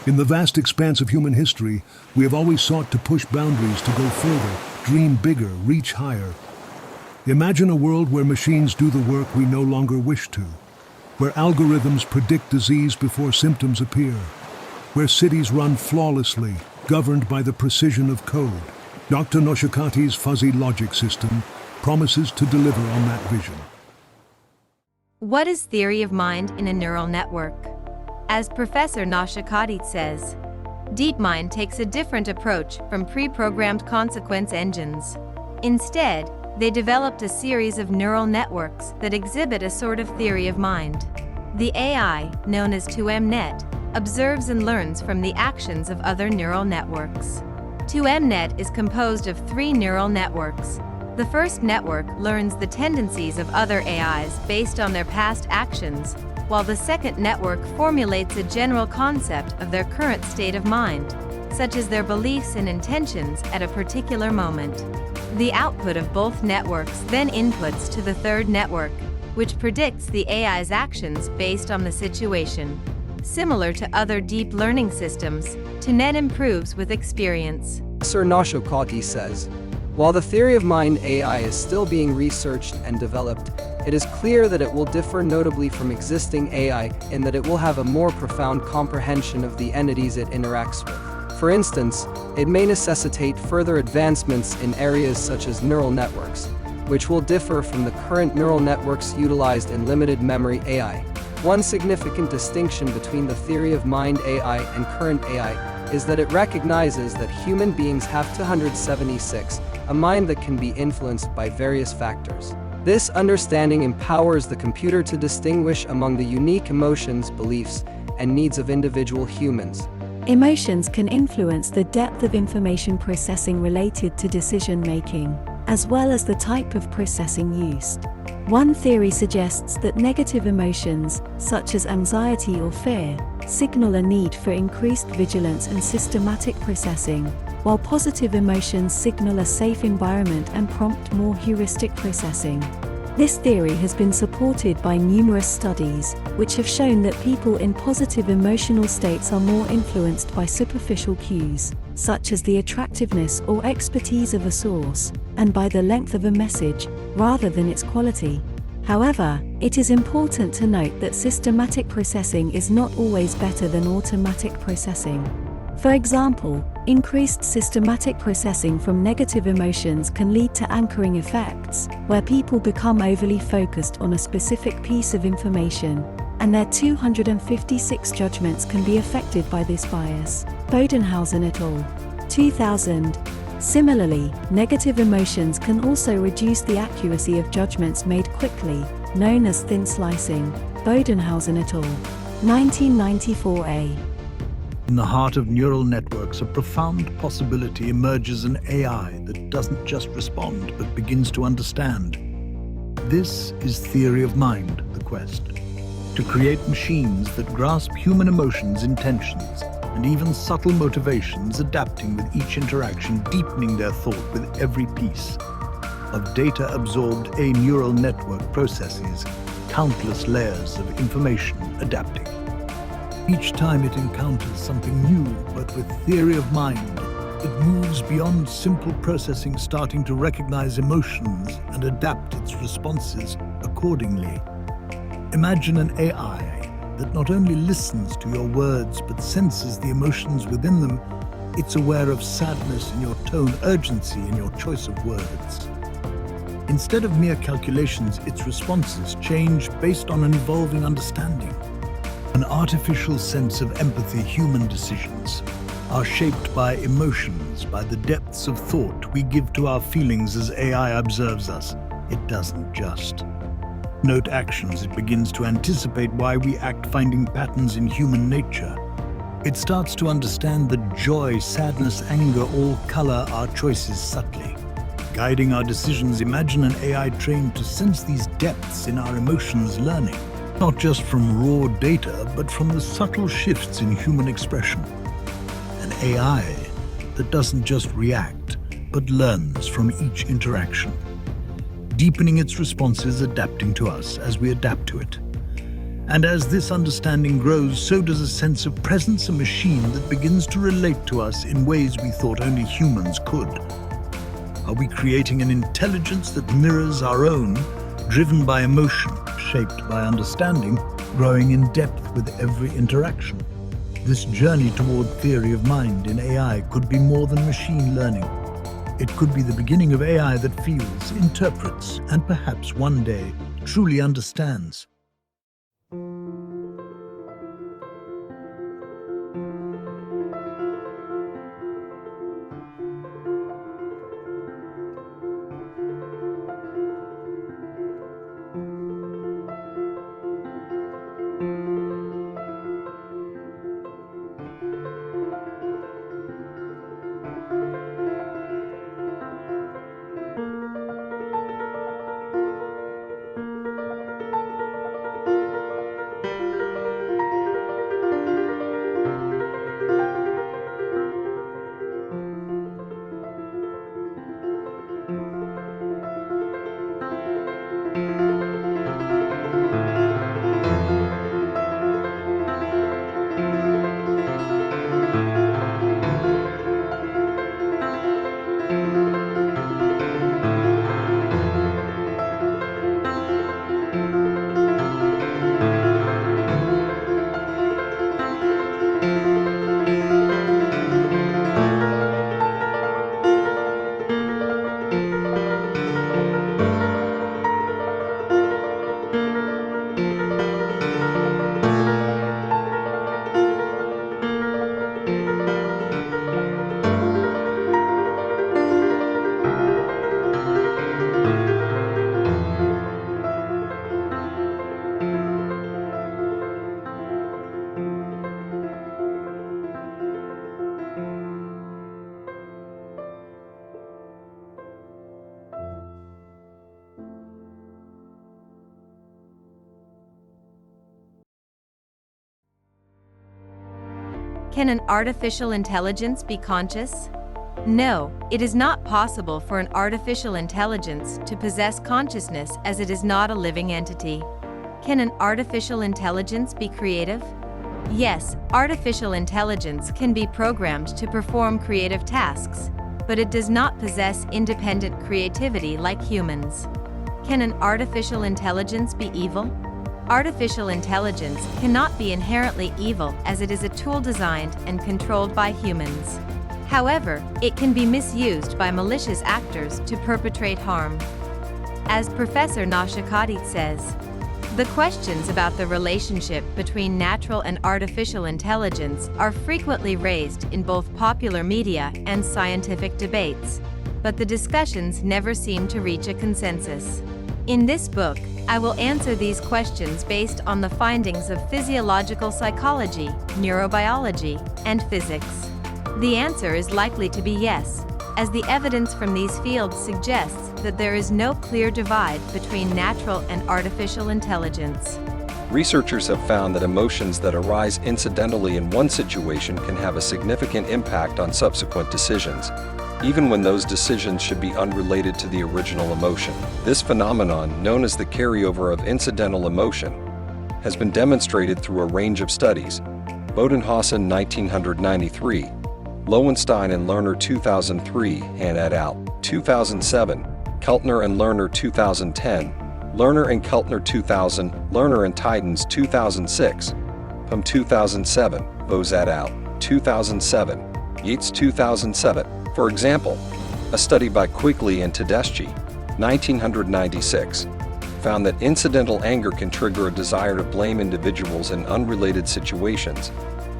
In the vast expanse of human history, we have always sought to push boundaries, to go further, dream bigger, reach higher. Imagine a world where machines do the work we no longer wish to, where algorithms predict disease before symptoms appear, where cities run flawlessly, governed by the precision of code. Dr. Noshokaty's fuzzy logic system promises to deliver on that vision. What is theory of mind in a neural network? As Professor Noshokaty says, DeepMind takes a different approach from pre-programmed consequence engines. Instead, they developed a series of neural networks that exhibit a sort of theory of mind. The AI, known as 2MNet, observes and learns from the actions of other neural networks. 2MNet is composed of 3 neural networks. The first network learns the tendencies of other AIs based on their past actions, while the second network formulates a general concept of their current state of mind, such as their beliefs and intentions at a particular moment. The output of both networks then inputs to the third network, which predicts the AI's actions based on the situation. Similar to other deep learning systems, 2MNet improves with experience. Professor Noshokaty says, while the theory of mind AI is still being researched and developed, it is clear that it will differ notably from existing AI in that it will have a more profound comprehension of the entities it interacts with. For instance, it may necessitate further advancements in areas such as neural networks, which will differ from the current neural networks utilized in limited memory AI. One significant distinction between the theory of mind AI and current AI is that it recognizes that human beings have 276, a mind that can be influenced by various factors. This understanding empowers the computer to distinguish among the unique emotions, beliefs, and needs of individual humans. Emotions can influence the depth of information processing related to decision-making, as well as the type of processing used. One theory suggests that negative emotions, such as anxiety or fear, signal a need for increased vigilance and systematic processing, while positive emotions signal a safe environment and prompt more heuristic processing. This theory has been supported by numerous studies, which have shown that people in positive emotional states are more influenced by superficial cues, such as the attractiveness or expertise of a source, and by the length of a message, rather than its quality. However, it is important to note that systematic processing is not always better than automatic processing. For example, increased systematic processing from negative emotions can lead to anchoring effects, where people become overly focused on a specific piece of information, and their 256 judgments can be affected by this bias. Bodenhausen et al. 2000. Similarly, negative emotions can also reduce the accuracy of judgments made quickly, known as thin slicing. Bodenhausen et al. 1994a. In the heart of neural networks, a profound possibility emerges: an AI that doesn't just respond, but begins to understand. This is theory of mind, the quest. To create machines that grasp human emotions, intentions, and even subtle motivations, adapting with each interaction, deepening their thought with every piece of data absorbed. A neural network processes countless layers of information, adapting. Each time it encounters something new, but with theory of mind, it moves beyond simple processing, starting to recognize emotions and adapt its responses accordingly. Imagine an AI that not only listens to your words, but senses the emotions within them. It's aware of sadness in your tone, urgency in your choice of words. Instead of mere calculations, its responses change based on an evolving understanding. An artificial sense of empathy. Human decisions are shaped by emotions, by the depths of thought we give to our feelings as AI observes us. It doesn't just note actions, it begins to anticipate why we act, finding patterns in human nature. It starts to understand that joy, sadness, anger all color our choices subtly, guiding our decisions. Imagine an AI trained to sense these depths in our emotions, learning not just from raw data, but from the subtle shifts in human expression. An AI that doesn't just react, but learns from each interaction, deepening its responses, adapting to us as we adapt to it. And as this understanding grows, so does a sense of presence, a machine that begins to relate to us in ways we thought only humans could. Are we creating an intelligence that mirrors our own, driven by emotion, shaped by understanding, growing in depth with every interaction? This journey toward theory of mind in AI could be more than machine learning. It could be the beginning of AI that feels, interprets, and perhaps one day truly understands. Can an artificial intelligence be conscious? No, it is not possible for an artificial intelligence to possess consciousness as it is not a living entity. Can an artificial intelligence be creative? Yes, artificial intelligence can be programmed to perform creative tasks, but it does not possess independent creativity like humans. Can an artificial intelligence be evil? Artificial intelligence cannot be inherently evil as it is a tool designed and controlled by humans. However, it can be misused by malicious actors to perpetrate harm. As Professor Noshokaty says, the questions about the relationship between natural and artificial intelligence are frequently raised in both popular media and scientific debates, but the discussions never seem to reach a consensus. In this book, I will answer these questions based on the findings of physiological psychology, neurobiology, and physics. The answer is likely to be yes, as the evidence from these fields suggests that there is no clear divide between natural and artificial intelligence. Researchers have found that emotions that arise incidentally in one situation can have a significant impact on subsequent decisions, even when those decisions should be unrelated to the original emotion. This phenomenon, known as the carryover of incidental emotion, has been demonstrated through a range of studies. Bodenhausen 1993, Lowenstein and Lerner 2003, Han et al. 2007, Keltner and Lerner 2010, Lerner and Keltner 2000, Lerner and Tydens 2006, Pum 2007, Bose et al. 2007, Yates 2007. For example, a study by Quigley and Tedeschi 1996, found that incidental anger can trigger a desire to blame individuals in unrelated situations,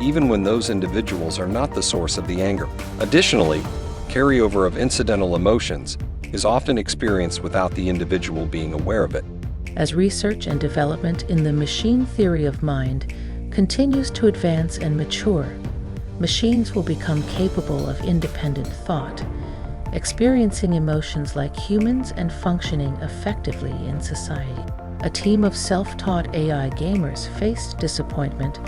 even when those individuals are not the source of the anger. Additionally, carryover of incidental emotions is often experienced without the individual being aware of it. As research and development in the machine theory of mind continues to advance and mature, machines will become capable of independent thought, experiencing emotions like humans and functioning effectively in society. A team of self-taught AI gamers faced disappointment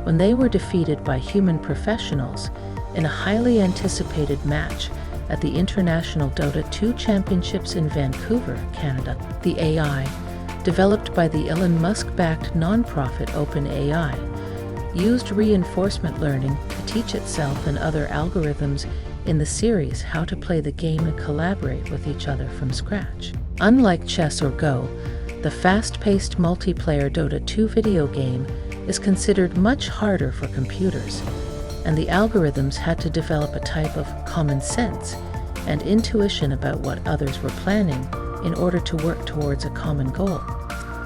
when they were defeated by human professionals in a highly anticipated match at the International Dota 2 Championships in Vancouver, Canada. The AI, developed by the Elon Musk-backed nonprofit OpenAI, used reinforcement learning to teach itself and other algorithms in the series how to play the game and collaborate with each other from scratch. Unlike chess or Go, the fast-paced multiplayer Dota 2 video game is considered much harder for computers, and the algorithms had to develop a type of common sense and intuition about what others were planning in order to work towards a common goal.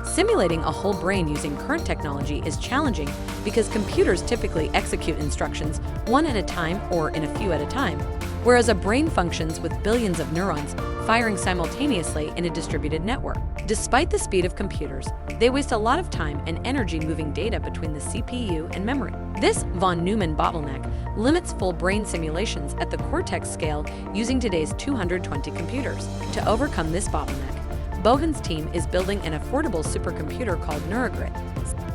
Simulating a whole brain using current technology is challenging because computers typically execute instructions one at a time or in a few at a time, whereas a brain functions with billions of neurons firing simultaneously in a distributed network. Despite the speed of computers, they waste a lot of time and energy moving data between the CPU and memory. This von Neumann bottleneck limits full brain simulations at the cortex scale using today's 220 computers. To overcome this bottleneck, Bohan's team is building an affordable supercomputer called Neurogrid.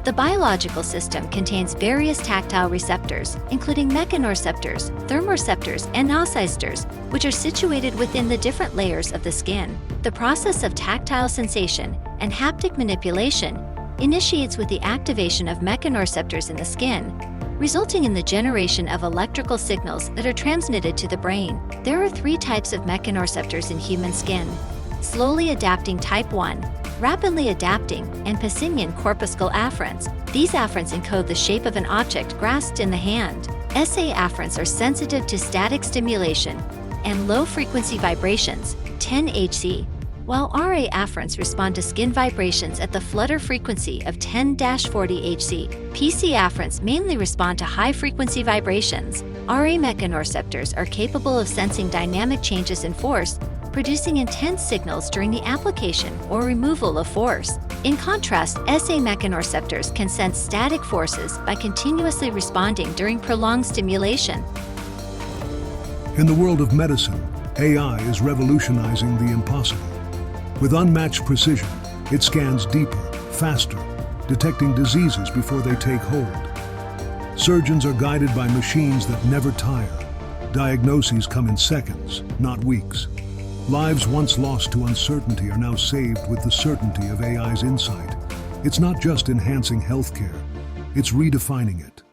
The biological system contains various tactile receptors, including mechanoreceptors, thermoreceptors, and nocistors, which are situated within the different layers of the skin. The process of tactile sensation and haptic manipulation initiates with the activation of mechanoreceptors in the skin, resulting in the generation of electrical signals that are transmitted to the brain. There are 3 types of mechanoreceptors in human skin: slowly adapting type 1, rapidly adapting, and Pacinian corpuscle afferents. These afferents encode the shape of an object grasped in the hand. SA afferents are sensitive to static stimulation and low-frequency vibrations, 10 Hz, while RA afferents respond to skin vibrations at the flutter frequency of 10-40 Hz. PC afferents mainly respond to high-frequency vibrations. RA mechanoreceptors are capable of sensing dynamic changes in force, producing intense signals during the application or removal of force. In contrast, SA mechanoreceptors can sense static forces by continuously responding during prolonged stimulation. In the world of medicine, AI is revolutionizing the impossible. With unmatched precision, it scans deeper, faster, detecting diseases before they take hold. Surgeons are guided by machines that never tire. Diagnoses come in seconds, not weeks. Lives once lost to uncertainty are now saved with the certainty of AI's insight. It's not just enhancing healthcare, it's redefining it.